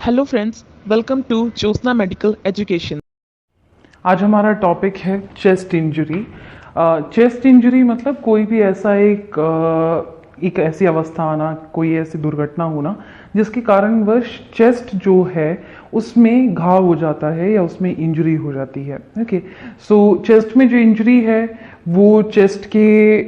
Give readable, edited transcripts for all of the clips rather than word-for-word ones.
Hello friends, welcome to Jyotsna medical education. आज हमारा topic है चेस्ट इंजरी। चेस्ट इंजरी मतलब कोई भी ऐसा एक ऐसी अवस्था आना, कोई ऐसी दुर्घटना होना जिसके कारणवश चेस्ट जो है उसमें घाव हो जाता है या उसमें इंजरी हो जाती है। ओके, सो चेस्ट में जो इंजरी है वो चेस्ट के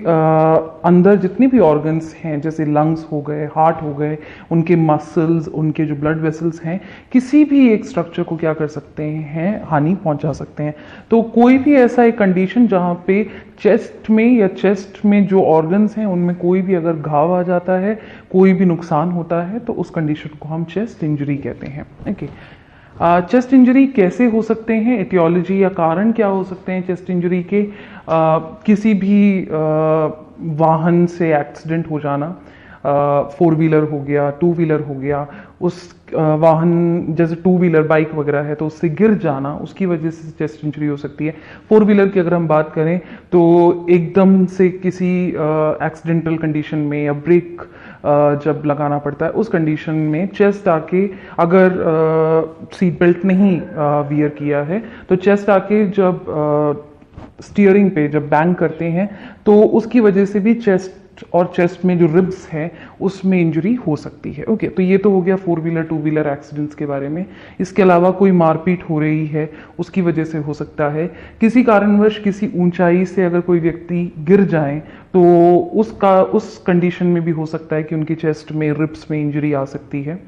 अंदर जितने भी ऑर्गन्स हैं, जैसे लंग्स हो गए, हार्ट हो गए, उनके मसल्स, उनके जो ब्लड वेसल्स हैं, किसी भी एक स्ट्रक्चर को क्या कर सकते हैं, हानि पहुंचा सकते हैं। तो कोई भी ऐसा एक कंडीशन जहां पे चेस्ट में या चेस्ट में जो ऑर्गन्स हैं उनमें कोई भी अगर घाव आ जाता है, कोई भी नुकसान होता है, तो उस कंडीशन को हम चेस्ट इंजरी कहते हैं। ओके, चेस्ट इंजरी कैसे हो सकते हैं, एटियोलॉजी या कारण क्या हो सकते हैं चेस्ट इंजरी के? किसी भी वाहन से एक्सीडेंट हो जाना, फोर व्हीलर हो गया, टू व्हीलर हो गया, उस वाहन जैसे टू व्हीलर बाइक वगैरह है तो उससे गिर जाना, उसकी वजह से चेस्ट इंजरी हो सकती है। फोर व्हीलर की अगर हम बात करें तो एकदम से किसी एक्सीडेंटल कंडीशन में या ब्रेक जब लगाना पड़ता है उस कंडीशन में चेस्ट आके, अगर सीट बेल्ट नहीं वियर किया है तो चेस्ट आके जब स्टीयरिंग पे जब बैंग करते हैं तो उसकी वजह से भी चेस्ट और चेस्ट में जो रिब्स है उसमें इंजरी हो सकती है। ओके, तो ये तो हो गया four wheeler two wheeler accidents के बारे में। इसके अलावा कोई मारपीट हो रही है उसकी वजह से हो सकता है। किसी कारणवश किसी ऊंचाई से अगर कोई व्यक्ति गिर जाए तो उस कंडीशन में भी हो सकता है कि उनकी चेस्ट में, रिब्स में इंजरी आ सकती है।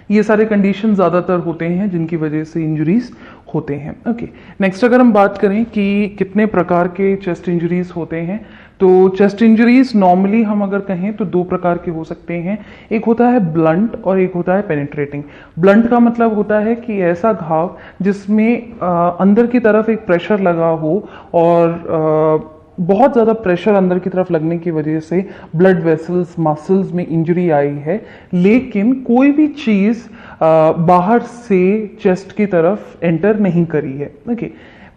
ये सारे कंडीशन ज़्यादातर होते हैं जिनकी वजह से इंजरीज होते हैं। ओके, नेक्स्ट अगर हम बात करें कि कितने प्रकार के चेस्ट इंजरीज होते हैं, तो चेस्ट इंजरीज नॉर्मली हम अगर कहें तो दो प्रकार के हो सकते हैं। एक होता है ब्लंट और एक होता है पेनिट्रेटिंग। ब्लंट का मतलब होता है कि ऐसा घाव जिसमें अंदर की तरफ एक प्रेशर लगा हो और बहुत ज़्यादा प्रेशर अंदर की तरफ लगने की वजह से ब्लड वेसल्स, मसल्स में इंजरी आई है, लेकिन कोई भी चीज़ बाहर से चेस्ट की तरफ एंटर नहीं करी है। ओके,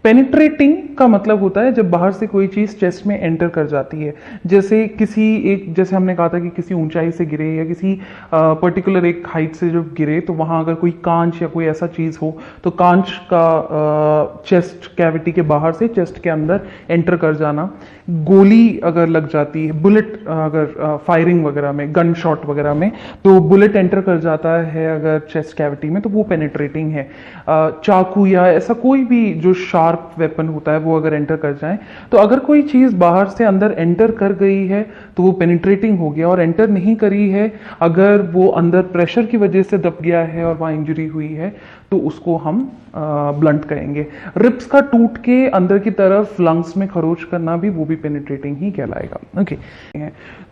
पेनिट्रेटिंग का मतलब होता है जब बाहर से कोई चीज़ चेस्ट में एंटर कर जाती है। जैसे हमने कहा था कि किसी ऊंचाई से गिरे या किसी पर्टिकुलर एक हाइट से जब गिरे तो वहाँ अगर कोई कांच या कोई ऐसा चीज़ हो तो कांच का चेस्ट कैविटी के बाहर से चेस्ट के अंदर एंटर कर जाना। गोली अगर लग जाती है, बुलेट अगर फायरिंग वगैरह में, गन शॉट वगैरह में, तो बुलेट एंटर कर जाता है अगर चेस्ट कैविटी में तो वो पेनिट्रेटिंग है। चाकू या ऐसा कोई भी जो शार्प वेपन होता है वो अगर एंटर कर जाए, तो अगर कोई चीज़ बाहर से अंदर एंटर कर गई है तो वो पेनिट्रेटिंग हो गया, और एंटर नहीं करी है, अगर वो अंदर प्रेशर की वजह से दब गया है और वहाँ इंजरी हुई है तो उसको हम ब्लंट कहेंगे। रिब्स का टूट के अंदर की तरफ लंग्स में खरोच करना भी, वो भी पेनिट्रेटिंग ही कहलाएगा। ओके,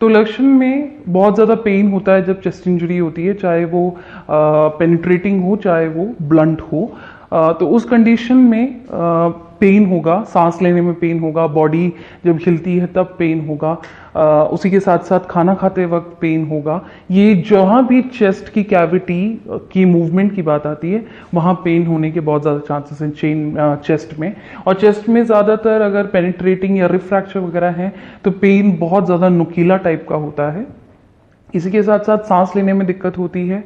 तो लक्षण में बहुत ज़्यादा पेन होता है जब चेस्ट इंजरी होती है, चाहे वो पेनिट्रेटिंग हो चाहे वो ब्लंट हो। तो उस कंडीशन में पेन होगा, सांस लेने में पेन होगा, बॉडी जब हिलती है तब पेन होगा, उसी के साथ साथ खाना खाते वक्त पेन होगा। ये जहाँ भी चेस्ट की कैविटी की मूवमेंट की बात आती है वहाँ पेन होने के बहुत ज़्यादा चांसेस हैं चेस्ट में। और चेस्ट में ज़्यादातर अगर पेनिट्रेटिंग या रिब फ्रैक्चर वगैरह है तो पेन बहुत ज़्यादा नुकीला टाइप का होता है। इसी के साथ साथ सांस लेने में दिक्कत होती है,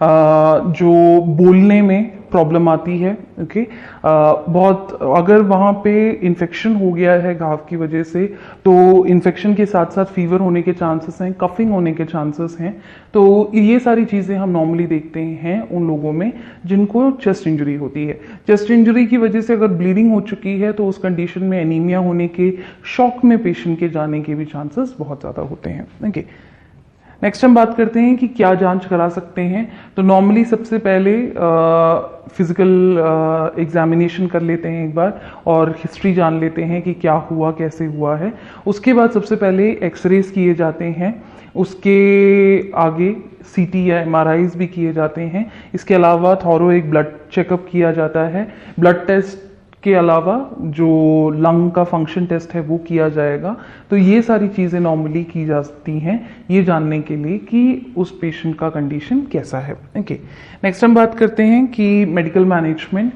जो बोलने में प्रॉब्लम आती है। ओके, बहुत अगर वहाँ पे इन्फेक्शन हो गया है घाव की वजह से तो इन्फेक्शन के साथ साथ फीवर होने के चांसेस हैं, कफिंग होने के चांसेस हैं। तो ये सारी चीज़ें हम नॉर्मली देखते हैं उन लोगों में जिनको चेस्ट इंजरी होती है। चेस्ट इंजरी की वजह से अगर ब्लीडिंग हो चुकी है तो उस कंडीशन में एनीमिया होने के, शॉक में पेशेंट के जाने के भी चांसेस बहुत ज़्यादा होते हैं। ओके, नेक्स्ट हम बात करते हैं कि क्या जांच करा सकते हैं। तो नॉर्मली सबसे पहले फिजिकल एग्जामिनेशन कर लेते हैं एक बार और हिस्ट्री जान लेते हैं कि क्या हुआ, कैसे हुआ है। उसके बाद सबसे पहले एक्सरेज किए जाते हैं, उसके आगे सीटी या एमआरआईज भी किए जाते हैं। इसके अलावा थॉरो एक ब्लड चेकअप किया जाता है। ब्लड टेस्ट के अलावा जो लंग का फंक्शन टेस्ट है वो किया जाएगा। तो ये सारी चीज़ें नॉर्मली की जाती हैं ये जानने के लिए कि उस पेशेंट का कंडीशन कैसा है। ओके, नेक्स्ट हम बात करते हैं कि मेडिकल मैनेजमेंट।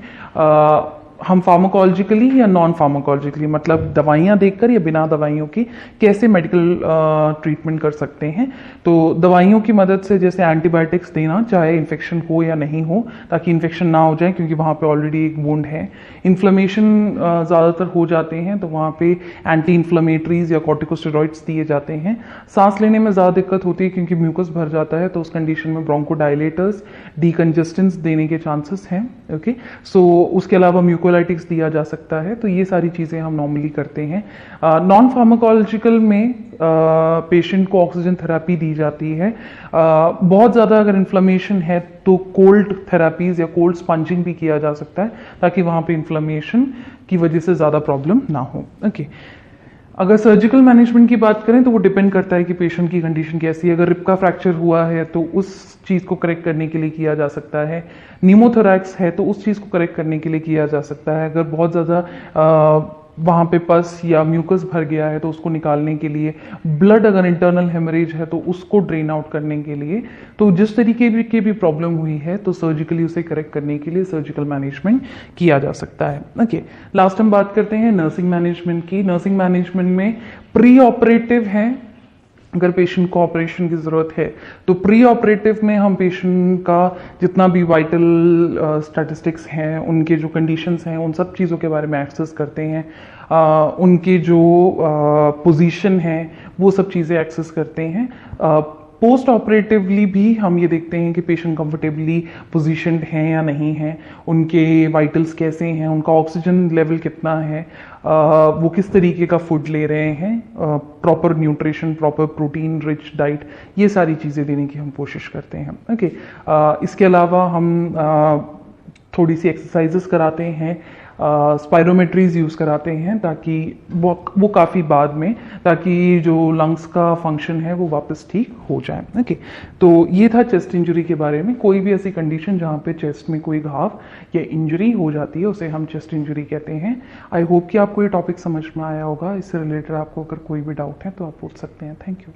हम फार्माकोलॉजिकली या नॉन फार्माकोलॉजिकली, मतलब दवाइयाँ देकर या बिना दवाइयों की कैसे मेडिकल ट्रीटमेंट कर सकते हैं। तो दवाइयों की मदद से जैसे एंटीबायोटिक्स देना, चाहे इन्फेक्शन हो या नहीं हो, ताकि इन्फेक्शन ना हो जाए, क्योंकि वहाँ पे ऑलरेडी एक वुंड है। इन्फ्लेमेशन ज़्यादातर हो जाते हैं तो वहाँ पे एंटी इन्फ्लेमेटरीज या कॉर्टिकोस्टेरॉइड्स दिए जाते हैं। सांस लेने में ज़्यादा दिक्कत होती है क्योंकि म्यूकस भर जाता है, तो उस कंडीशन में ब्रोंकोडायलेटर्स, डीकंजेस्टेंट्स देने के चांसेस हैं। ओके, सो उसके अलावा म्यूकोलाइटिक्स दिया जा सकता है। तो ये सारी चीज़ें हम नॉर्मली करते हैं। नॉन फार्माकोलॉजिकल में पेशेंट को ऑक्सीजन थेरेपी दी जाती है। बहुत ज़्यादा अगर इन्फ्लेमेशन है तो कोल्ड थेरेपीज या कोल्ड स्पंजिंग भी किया जा सकता है, ताकि वहाँ पे इन्फ्लेमेशन की वजह से ज़्यादा प्रॉब्लम ना हो। ओके, अगर सर्जिकल मैनेजमेंट की बात करें तो वो डिपेंड करता है कि पेशेंट की कंडीशन कैसी है। अगर रिब का फ्रैक्चर हुआ है तो उस चीज़ को करेक्ट करने के लिए किया जा सकता है। न्यूमोथोरैक्स है तो उस चीज़ को करेक्ट करने के लिए किया जा सकता है। अगर बहुत ज़्यादा वहाँ पे पस या म्यूकस भर गया है तो उसको निकालने के लिए, ब्लड अगर इंटरनल हेमरेज है तो उसको ड्रेन आउट करने के लिए, तो जिस तरीके की भी प्रॉब्लम हुई है तो सर्जिकली उसे करेक्ट करने के लिए सर्जिकल मैनेजमेंट किया जा सकता है। ओके, लास्ट हम बात करते हैं नर्सिंग मैनेजमेंट की। नर्सिंग मैनेजमेंट में प्री ऑपरेटिव है, अगर पेशेंट को ऑपरेशन की ज़रूरत है तो प्री ऑपरेटिव में हम पेशेंट का जितना भी वाइटल स्टैटिस्टिक्स हैं, उनके जो कंडीशंस हैं, उन सब चीज़ों के बारे में एक्सेस करते हैं। उनके जो पोजीशन है वो सब चीज़ें एक्सेस करते हैं। पोस्ट ऑपरेटिवली भी हम ये देखते हैं कि पेशेंट कंफर्टेबली पोजीशनड हैं या नहीं हैं, उनके वाइटल्स कैसे हैं, उनका ऑक्सीजन लेवल कितना है, वो किस तरीके का फूड ले रहे हैं, proper nutrition, proper protein rich diet, ये सारी चीज़ें देने की हम कोशिश करते हैं। ओके, इसके अलावा हम थोड़ी सी एक्सरसाइजेस कराते हैं, स्पायरोमेट्रीज यूज़ कराते हैं, ताकि वो काफ़ी बाद में, ताकि जो लंग्स का फंक्शन है वो वापस ठीक हो जाए। ओके, तो ये था चेस्ट इंजरी के बारे में। कोई भी ऐसी कंडीशन जहाँ पे चेस्ट में कोई घाव या इंजरी हो जाती है उसे हम चेस्ट इंजरी कहते हैं। आई होप कि आपको ये टॉपिक समझ में आया होगा। इससे रिलेटेड आपको अगर कोई भी डाउट है तो आप पूछ सकते हैं। Thank you.